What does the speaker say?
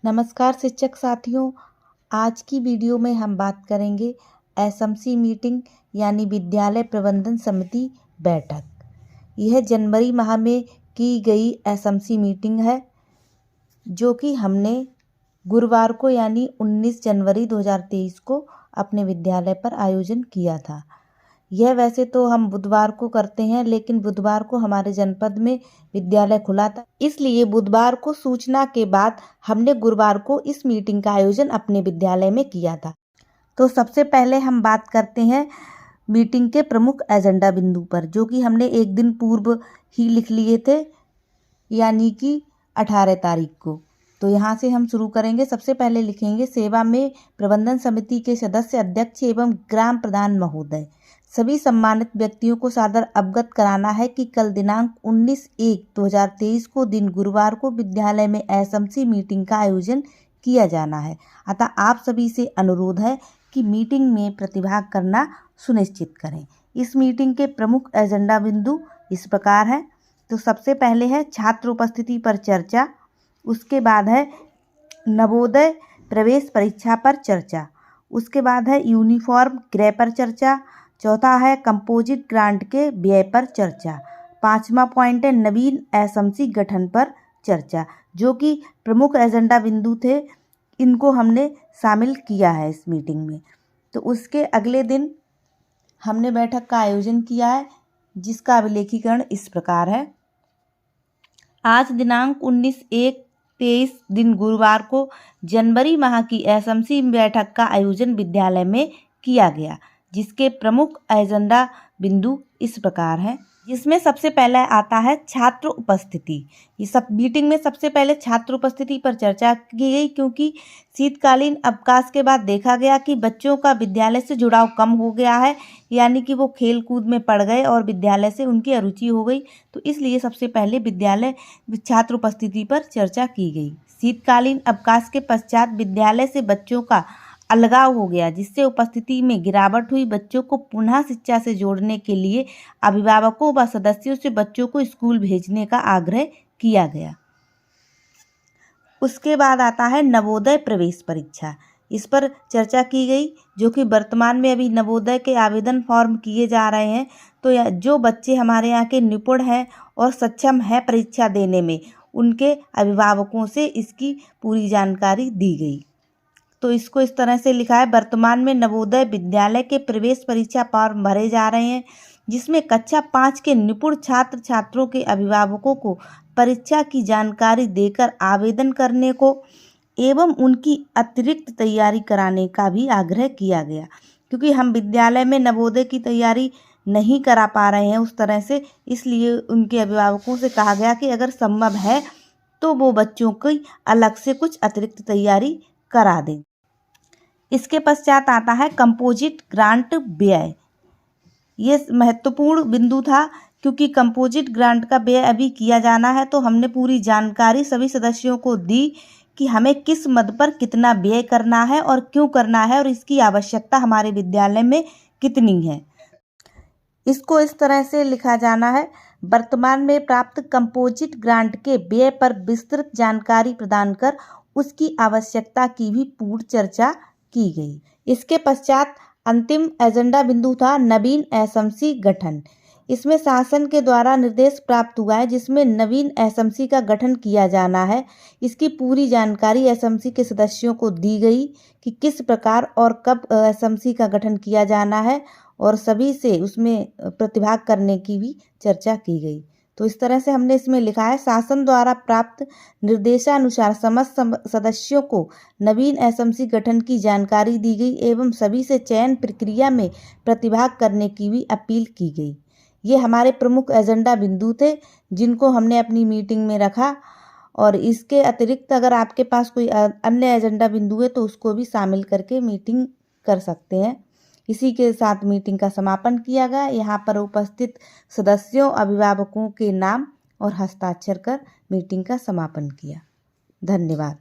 नमस्कार शिक्षक साथियों, आज की वीडियो में हम बात करेंगे एसएमसी मीटिंग यानी विद्यालय प्रबंधन समिति बैठक। यह जनवरी माह में की गई एसएमसी मीटिंग है जो कि हमने गुरुवार को यानी 19 जनवरी 2023 को अपने विद्यालय पर आयोजन किया था। यह वैसे तो हम बुधवार को करते हैं, लेकिन बुधवार को हमारे जनपद में विद्यालय खुला था, इसलिए बुधवार को सूचना के बाद हमने गुरुवार को इस मीटिंग का आयोजन अपने विद्यालय में किया था। तो सबसे पहले हम बात करते हैं मीटिंग के प्रमुख एजेंडा बिंदु पर, जो कि हमने एक दिन पूर्व ही लिख लिए थे, यानी कि 18 तारीख को। तो यहाँ से हम शुरू करेंगे। सबसे पहले लिखेंगे सेवा में प्रबंधन समिति के सदस्य, अध्यक्ष एवं ग्राम प्रधान महोदय, सभी सम्मानित व्यक्तियों को सादर अवगत कराना है कि कल दिनांक 19/1/2023 को दिन गुरुवार को विद्यालय में एसएमसी मीटिंग का आयोजन किया जाना है। अतः आप सभी से अनुरोध है कि मीटिंग में प्रतिभाग करना सुनिश्चित करें। इस मीटिंग के प्रमुख एजेंडा बिंदु इस प्रकार हैं। तो सबसे पहले है छात्र उपस्थिति पर चर्चा, उसके बाद है नवोदय प्रवेश परीक्षा पर चर्चा, उसके बाद है यूनिफॉर्म क्रय पर चर्चा, चौथा है कंपोजिट ग्रांट के व्यय पर चर्चा, पांचवा पॉइंट है नवीन एसएमसी गठन पर चर्चा। जो कि प्रमुख एजेंडा बिंदु थे, इनको हमने शामिल किया है इस मीटिंग में। तो उसके अगले दिन हमने बैठक का आयोजन किया है, जिसका अभिलेखीकरण इस प्रकार है। आज दिनांक 19/1/23 दिन गुरुवार को जनवरी माह की एसएमसी बैठक का आयोजन विद्यालय में किया गया, जिसके प्रमुख एजेंडा बिंदु इस प्रकार हैं, जिसमें सबसे पहले आता है छात्र उपस्थिति। ये सब मीटिंग में सबसे पहले छात्र उपस्थिति पर चर्चा की गई, क्योंकि शीतकालीन अवकाश के बाद देखा गया कि बच्चों का विद्यालय से जुड़ाव कम हो गया है, यानी कि वो खेल कूद में पड़ गए और विद्यालय से उनकी अरुचि हो गई। तो इसलिए सबसे पहले विद्यालय छात्र उपस्थिति पर चर्चा की गई। शीतकालीन अवकाश के पश्चात विद्यालय से बच्चों का अलगाव हो गया, जिससे उपस्थिति में गिरावट हुई। बच्चों को पुनः शिक्षा से जोड़ने के लिए अभिभावकों व सदस्यों से बच्चों को स्कूल भेजने का आग्रह किया गया। उसके बाद आता है नवोदय प्रवेश परीक्षा। इस पर चर्चा की गई, जो कि वर्तमान में अभी नवोदय के आवेदन फॉर्म किए जा रहे हैं। तो जो बच्चे हमारे यहाँ के निपुण हैं और सक्षम हैं परीक्षा देने में, उनके अभिभावकों से इसकी पूरी जानकारी दी गई। तो इसको इस तरह से लिखा है, वर्तमान में नवोदय विद्यालय के प्रवेश परीक्षा फॉर्म भरे जा रहे हैं, जिसमें कक्षा 5 के निपुण छात्र छात्रों के अभिभावकों को परीक्षा की जानकारी देकर आवेदन करने को एवं उनकी अतिरिक्त तैयारी कराने का भी आग्रह किया गया, क्योंकि हम विद्यालय में नवोदय की तैयारी नहीं करा पा रहे हैं उस तरह से, इसलिए उनके अभिभावकों से कहा गया कि अगर संभव है तो वो बच्चों की अलग से कुछ अतिरिक्त तैयारी करा दें। इसके पश्चात आता है कंपोजिट ग्रांट व्यय। ये महत्वपूर्ण बिंदु था, क्योंकि कंपोजिट ग्रांट का व्यय अभी किया जाना है। तो हमने पूरी जानकारी सभी सदस्यों को दी कि हमें किस मद पर कितना व्यय करना है और क्यों करना है, और इसकी आवश्यकता हमारे विद्यालय में कितनी है। इसको इस तरह से लिखा जाना है, वर्तमान में प्राप्त कंपोजिट ग्रांट के व्यय पर विस्तृत जानकारी प्रदान कर उसकी आवश्यकता की भी पूर्ण चर्चा की गई। इसके पश्चात अंतिम एजेंडा बिंदु था नवीन एसएमसी गठन। इसमें शासन के द्वारा निर्देश प्राप्त हुआ है, जिसमें नवीन एसएमसी का गठन किया जाना है। इसकी पूरी जानकारी एसएमसी के सदस्यों को दी गई कि किस प्रकार और कब एसएमसी का गठन किया जाना है, और सभी से उसमें प्रतिभाग करने की भी चर्चा की गई। तो इस तरह से हमने इसमें लिखा है, शासन द्वारा प्राप्त निर्देशानुसार समस्त सदस्यों को नवीन एसएमसी गठन की जानकारी दी गई एवं सभी से चयन प्रक्रिया में प्रतिभाग करने की भी अपील की गई। ये हमारे प्रमुख एजेंडा बिंदु थे, जिनको हमने अपनी मीटिंग में रखा। और इसके अतिरिक्त अगर आपके पास कोई अन्य एजेंडा बिंदु है तो उसको भी शामिल करके मीटिंग कर सकते हैं। इसी के साथ मीटिंग का समापन किया गया। यहाँ पर उपस्थित सदस्यों, अभिभावकों के नाम और हस्ताक्षर कर मीटिंग का समापन किया। धन्यवाद।